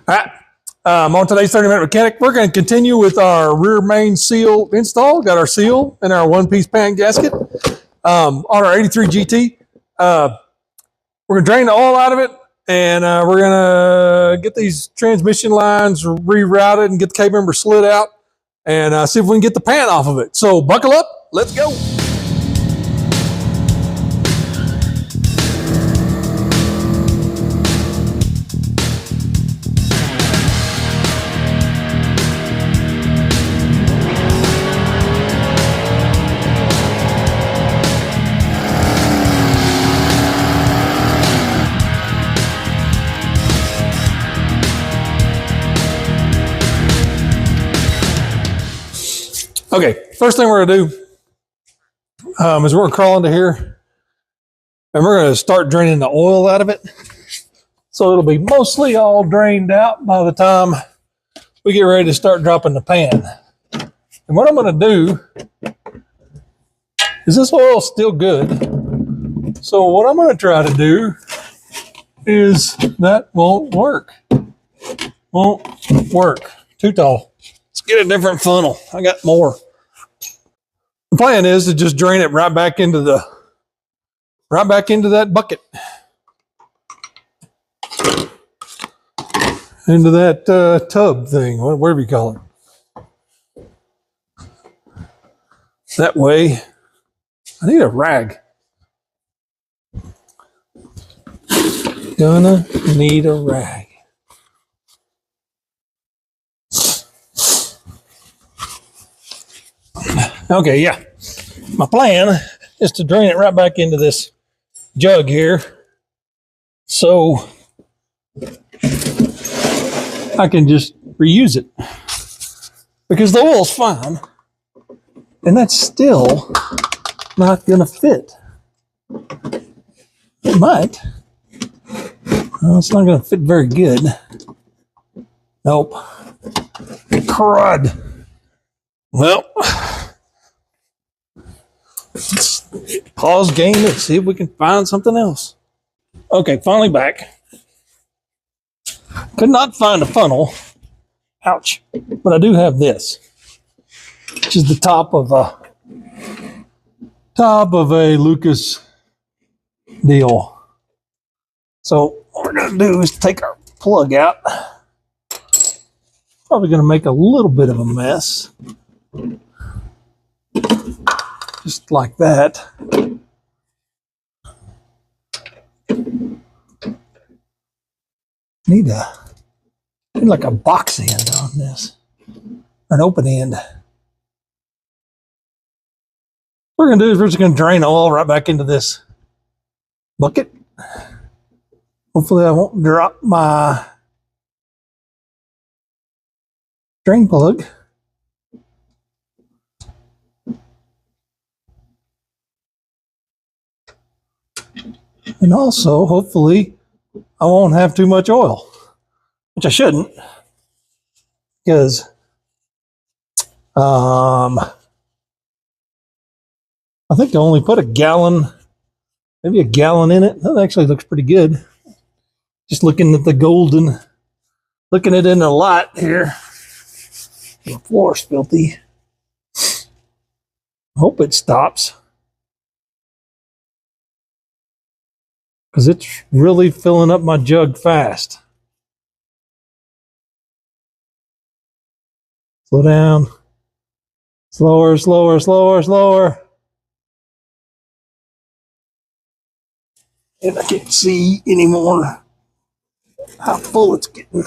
All right. On today's 30-minute mechanic, we're going to continue with our rear main seal install. Got our seal and our one-piece pan gasket on our 83 GT. We're going to drain the oil out of it, and we're going to get these transmission lines rerouted and get the K-member slid out and see if we can get the pan off of it. So buckle up. Let's go. Okay, first thing we're going to do is we're going to crawl into here and we're going to start draining the oil out of it. So it'll be mostly all drained out by the time we get ready to start dropping the pan. And what I'm going to do is this oil's still good. So what I'm going to try to do is that won't work. Won't work. Too tall. Let's get a different funnel. I got more. The plan is to just drain it right back into that bucket. Into that tub thing, whatever you call it. That way, I need a rag. Gonna need a rag. Okay, yeah. My plan is to drain it right back into this jug here so I can just reuse it. Because the oil's fine, and that's still not going to fit. It might. Well, it's not going to fit very good. Nope. Crud. Well, let's pause game and see if we can find something else. Okay, finally back. Could not find a funnel. Ouch. But I do have this, which is the top of a Lucas deal. So what we're going to do is take our plug out. Probably going to make a little bit of a mess. Just like that. Need like a box end on this, an open end. What we're gonna do is we're just gonna drain oil right back into this bucket. Hopefully I won't drop my drain plug. And also, hopefully, I won't have too much oil, which I shouldn't, because I think I only put a gallon, maybe a gallon in it. That actually looks pretty good. Just looking at the golden, looking at it in the light here. The floor's filthy. Hope it stops, because it's really filling up my jug fast. Slow down. Slower, slower, slower, slower. And I can't see anymore how full it's getting.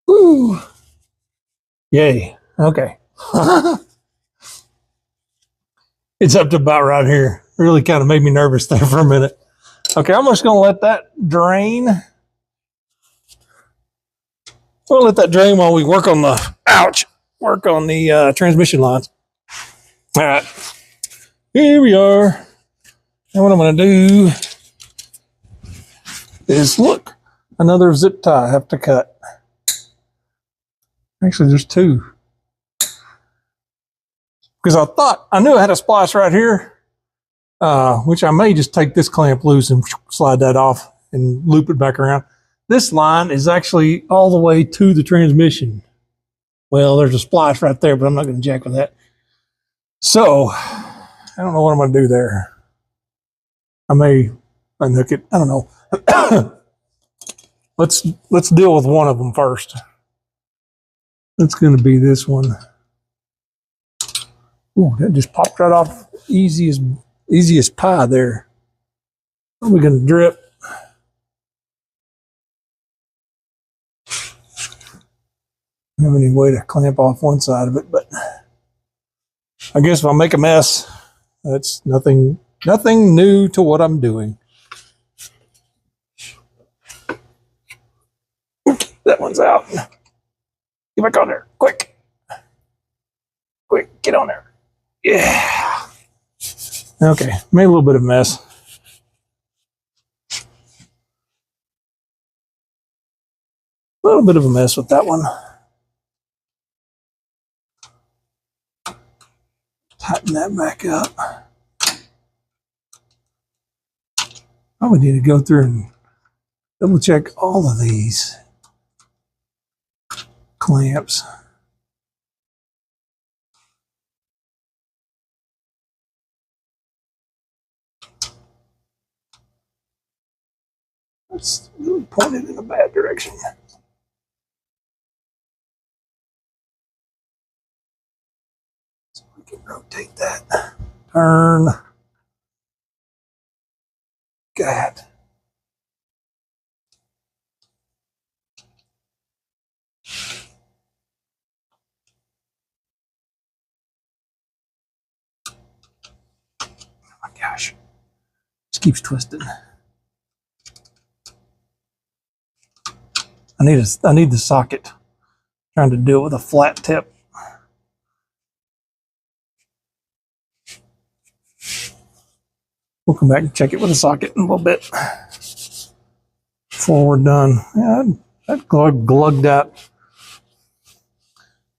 Woo! Yay. Okay. It's up to about right here. Really kind of made me nervous there for a minute. Okay, I'm just going to let that drain. We'll let that drain while we work on the, work on the transmission lines. All right, here we are. And what I'm going to do is, look, another zip tie I have to cut. Actually, there's two. Because I knew I had a splice right here, which I may just take this clamp loose and slide that off and loop it back around. This line is actually all the way to the transmission. Well, there's a splice right there, but I'm not going to jack with that. So I don't know what I'm going to do there. I may unhook it. I don't know. Let's deal with one of them first. That's going to be this one. Ooh, that just popped right off. Easy as pie there. Are we going to drip? I don't have any way to clamp off one side of it, but I guess if I make a mess, that's nothing new to what I'm doing. That one's out. Get back on there, quick. Quick, get on there. Yeah. Okay, made a little bit of a mess. A little bit of a mess with that one. Tighten that back up. Probably need to go through and double check all of these clamps. That's really pointed in a bad direction. So we can rotate that. Turn. God. Oh my gosh. Just keeps twisting. I need the socket. Trying to do it with a flat tip. We'll come back and check it with a socket in a little bit before we're done. Yeah, that glugged out.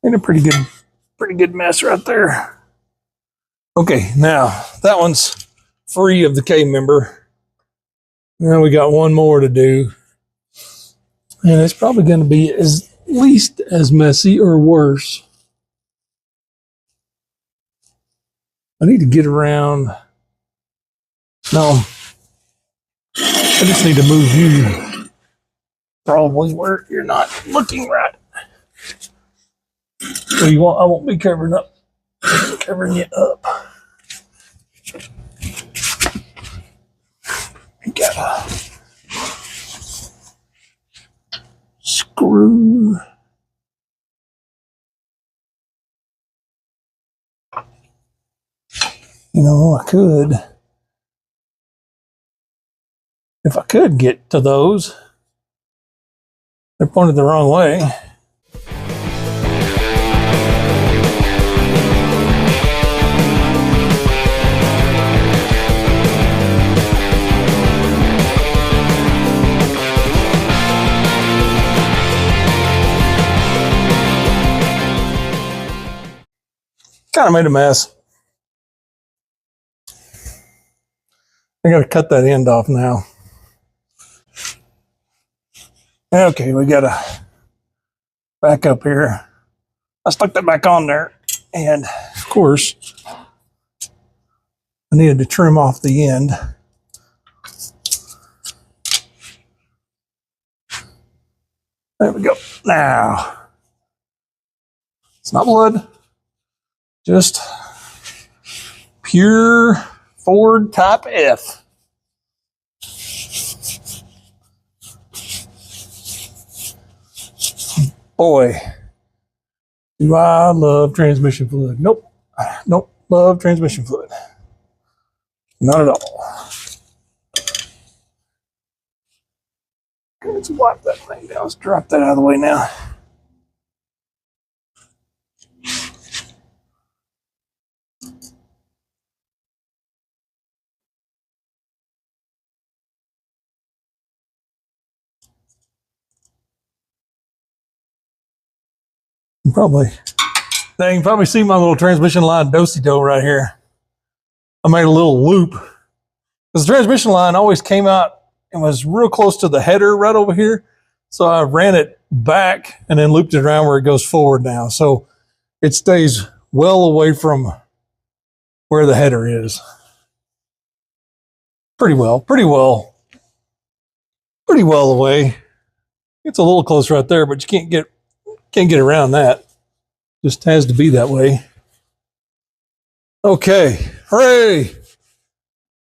Made a pretty good mess right there. Okay, now that one's free of the K member. Now we got one more to do. And it's probably going to be at least as messy or worse. I need to get around. No, I just need to move you probably where you're not looking right. So I won't be covering you up. You gotta screw. You know, if I could get to those, they're pointed the wrong way. Kind of made a mess. I got to cut that end off now. Okay, we got to back up here. I stuck that back on there, and of course, I needed to trim off the end. There we go. Now, it's not blood, just pure Ford Type F. Boy, do I love transmission fluid. Nope, love transmission fluid. Not at all. Let's wipe that thing down. Let's drop that out of the way now. You can probably see my little transmission line do-si-do right here. I made a little loop because the transmission line always came out It was real close to the header right over here. So I ran it back and then looped it around where it goes forward now. So it stays well away from where the header is. Pretty well away. It's a little close right there, but you can't get around that. Just has to be that way. Okay, hooray!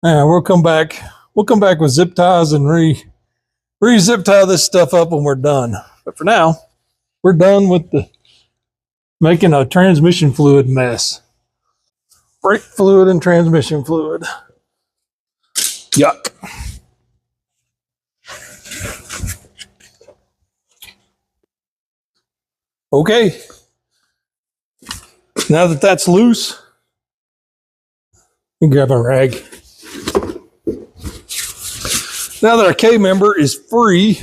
Now we'll come back. We'll come back with zip ties and re-zip tie this stuff up when we're done. But for now, we're done with making a transmission fluid mess. Brake fluid and transmission fluid. Yuck. Okay. Now that that's loose, let me grab a rag. Now that our K member is free,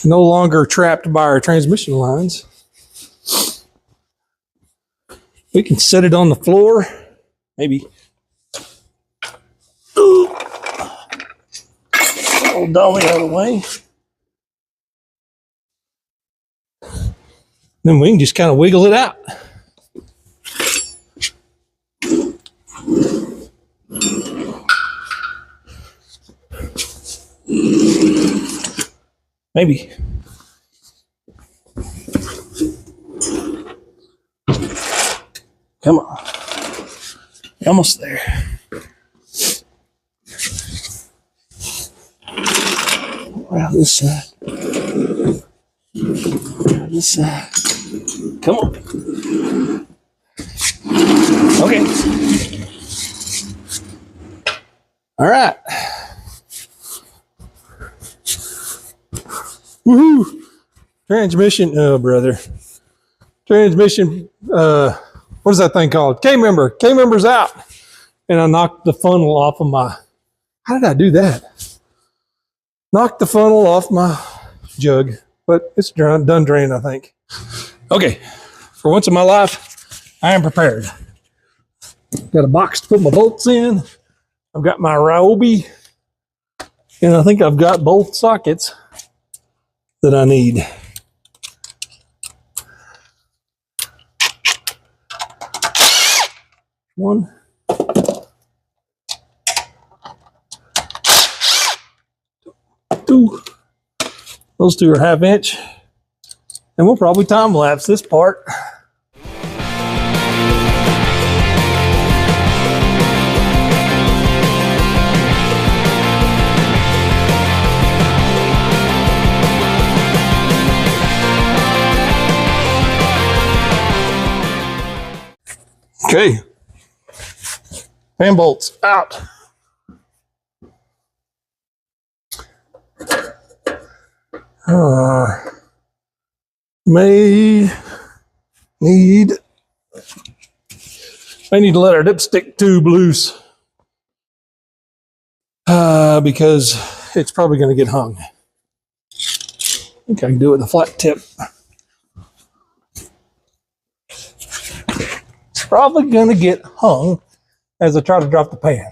no longer trapped by our transmission lines, we can set it on the floor, maybe. Ooh. Old dolly out of the way. Then we can just kind of wiggle it out. Maybe. Come on. Almost there. Around this side. Around this side. Come on. Okay. All right. Woohoo! Transmission, oh brother. Transmission, what is that thing called? K-member. K-member's out. And I knocked the funnel off of my, how did I do that? Knocked the funnel off my jug, but it's done draining, I think. Okay, for once in my life, I am prepared. Got a box to put my bolts in. I've got my REB, and I think I've got both sockets that I need. One. Two. Those two are 1/2 inch. And we'll probably time lapse this part. Okay. Fan bolts out. May need to let our dipstick tube loose because it's probably going to get hung. I think I can do it with a flat tip. It's probably going to get hung as I try to drop the pan.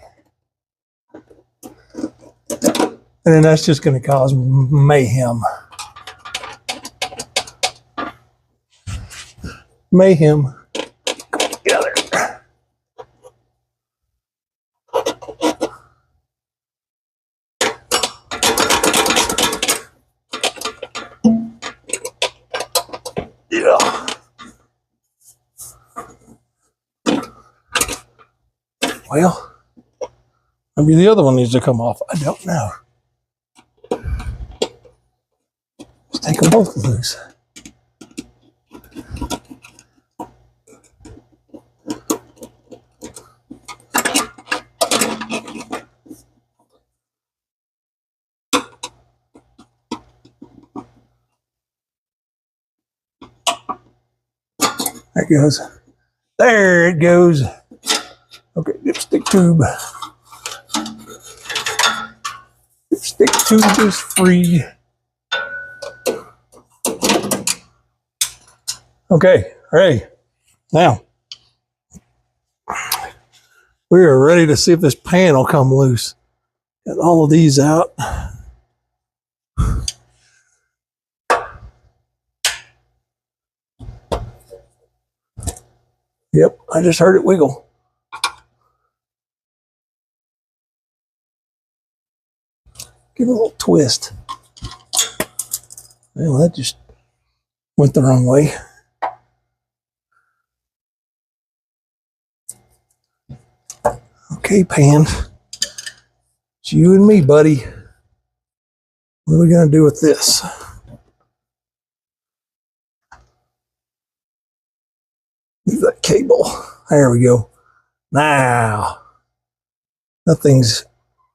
And then that's just going to cause mayhem. Mayhem. Get out of there. Yeah. Well, maybe the other one needs to come off. I don't know. Let's take them both loose. There it goes. There it goes. Okay, dipstick tube. Dipstick tube is free. Okay, all right. Now, we are ready to see if this pan will come loose. Got all of these out. Yep, I just heard it wiggle. Give it a little twist. Well, that just went the wrong way. Okay, Pan. It's you and me, buddy. What are we going to do with this? Move that cable. There we go. Now, nothing's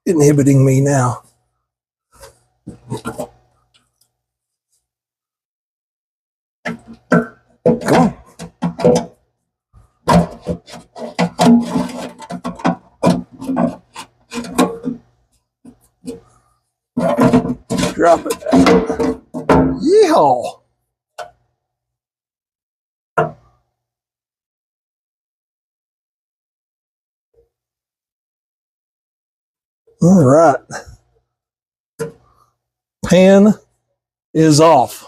inhibiting me now. Come on. Drop it. Yeehaw. All right. Pan is off.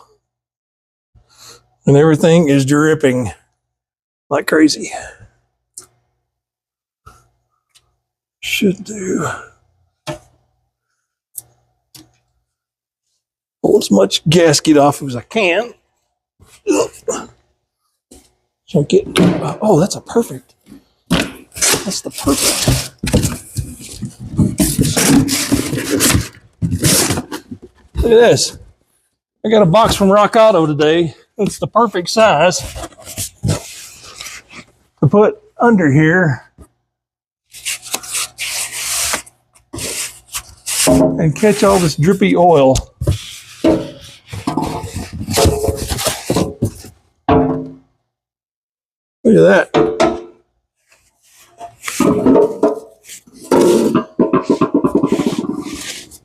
And everything is dripping like crazy. Should do. Pull as much gasket off as I can. So get. Oh, that's a perfect. That's the perfect. Look at this. I got a box from REB Auto today. It's the perfect size to put under here and catch all this drippy oil. Look at that.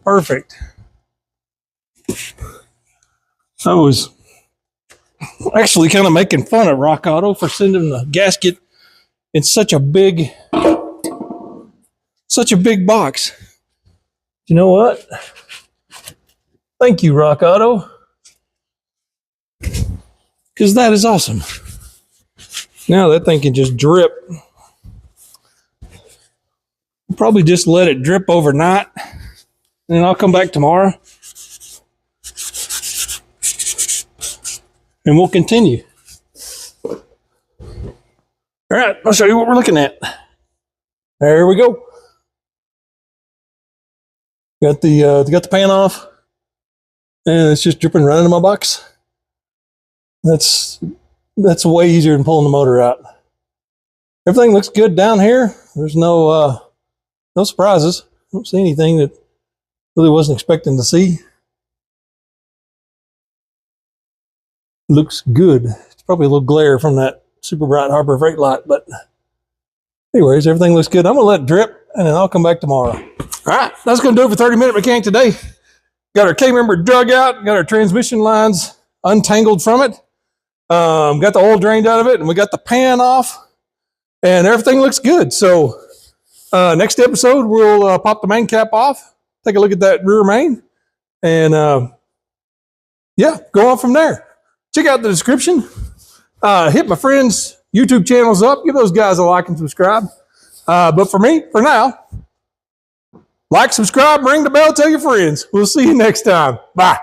Perfect. I was actually kind of making fun of REB Auto for sending the gasket in such a big box. You know what? Thank you, REB Auto, because that is awesome. Now that thing can just drip. I'll probably just let it drip overnight, and then I'll come back tomorrow and we'll continue. All right, I'll show you what we're looking at. There we go. Got the pan off, and it's just dripping right into my box. That's way easier than pulling the motor out. Everything looks good down here. There's no surprises. I don't see anything that really wasn't expecting to see. Looks good. It's probably a little glare from that super bright Harbor Freight light, but anyways, everything looks good. I'm gonna let it drip, and then I'll come back tomorrow. All right, that's gonna do it for 30-minute mechanic today. Got our K-member dug out, got our transmission lines untangled from it, got the oil drained out of it, and we got the pan off, and everything looks good. So next episode, we'll pop the main cap off, take a look at that rear main, and yeah, go on from there. Check out the description. Hit my friends' YouTube channels up. Give those guys a like and subscribe. But for me, for now, like, subscribe, ring the bell, tell your friends. We'll see you next time. Bye.